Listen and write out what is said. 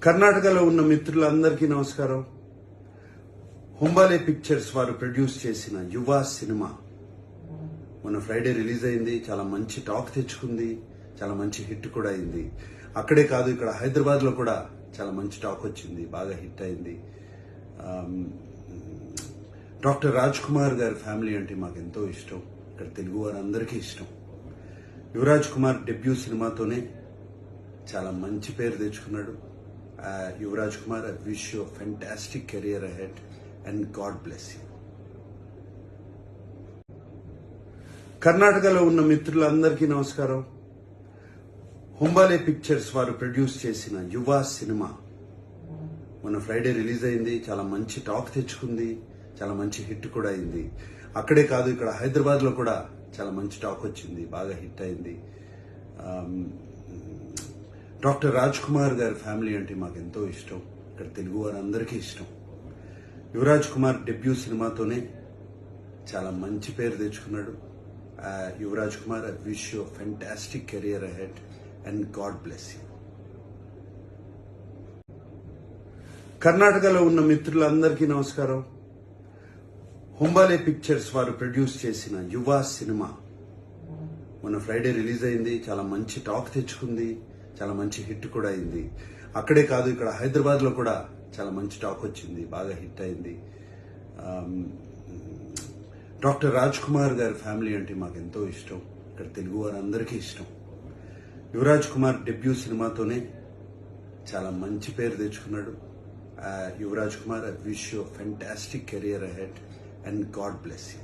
కర్ణాటకలో ఉన్న మిత్రులందరికీ నమస్కారం. హుంబాలే పిక్చర్స్ వారు ప్రొడ్యూస్ చేసిన యువ సినిమా మొన్న ఫ్రైడే రిలీజ్ అయింది. చాలా మంచి టాక్ తెచ్చుకుంది, చాలా మంచి హిట్ కూడా అయింది. అక్కడే కాదు, ఇక్కడ హైదరాబాద్ లో కూడా చాలా మంచి టాక్ వచ్చింది, బాగా హిట్ అయింది. డాక్టర్ రాజ్ కుమార్ గారి ఫ్యామిలీ అంటే మాకు ఎంతో ఇష్టం, ఇక్కడ తెలుగు వారందరికీ ఇష్టం. యువరాజ్ కుమార్ డెబ్యూ సినిమాతోనే చాలా మంచి పేరు తెచ్చుకున్నాడు. Yuvraj Kumar, I wish you fantastic career ahead and God bless you. కర్ణాటకలో ఉన్న మిత్రులందరికీ నమస్కారం. హుంబాలే పిక్చర్స్ వారు ప్రొడ్యూస్ చేసిన యువ సినిమా మొన్న ఫ్రైడే రిలీజ్ అయింది. చాలా మంచి టాక్ తెచ్చుకుంది, చాలా మంచి హిట్ కూడా అయింది. అక్కడే కాదు, ఇక్కడ హైదరాబాద్ లో కూడా చాలా మంచి టాక్ వచ్చింది, బాగా హిట్ అయింది. డాక్టర్ రాజ్ కుమార్ గారి ఫ్యామిలీ అంటే మాకు ఎంతో ఇష్టం, ఇక్కడ తెలుగు వారందరికీ ఇష్టం. యువరాజ్ కుమార్ డెబ్యూ సినిమాతోనే చాలా మంచి పేరు తెచ్చుకున్నాడు. Yuvraj Kumar, I wish you fantastic career ahead and God bless you. కర్ణాటకలో ఉన్న మిత్రులందరికీ నమస్కారం. హుంబాలే పిక్చర్స్ వారు ప్రొడ్యూస్ చేసిన యువ సినిమా మొన్న ఫ్రైడే రిలీజ్ అయింది. చాలా మంచి టాక్ తెచ్చుకుంది, చాలా మంచి హిట్ కూడా అయింది. అక్కడే కాదు, ఇక్కడ హైదరాబాద్ లో కూడా చాలా మంచి టాక్ వచ్చింది, బాగా హిట్ అయింది. డాక్టర్ రాజ్ కుమార్ గారి ఫ్యామిలీ అంటే మాకు ఎంతో ఇష్టం, ఇక్కడ తెలుగు వారందరికీ ఇష్టం. యువరాజ్ కుమార్ డెబ్యూ సినిమాతోనే చాలా మంచి పేరు తెచ్చుకున్నాడు. Yuvraj Kumar, I wish you fantastic career ahead and God bless you.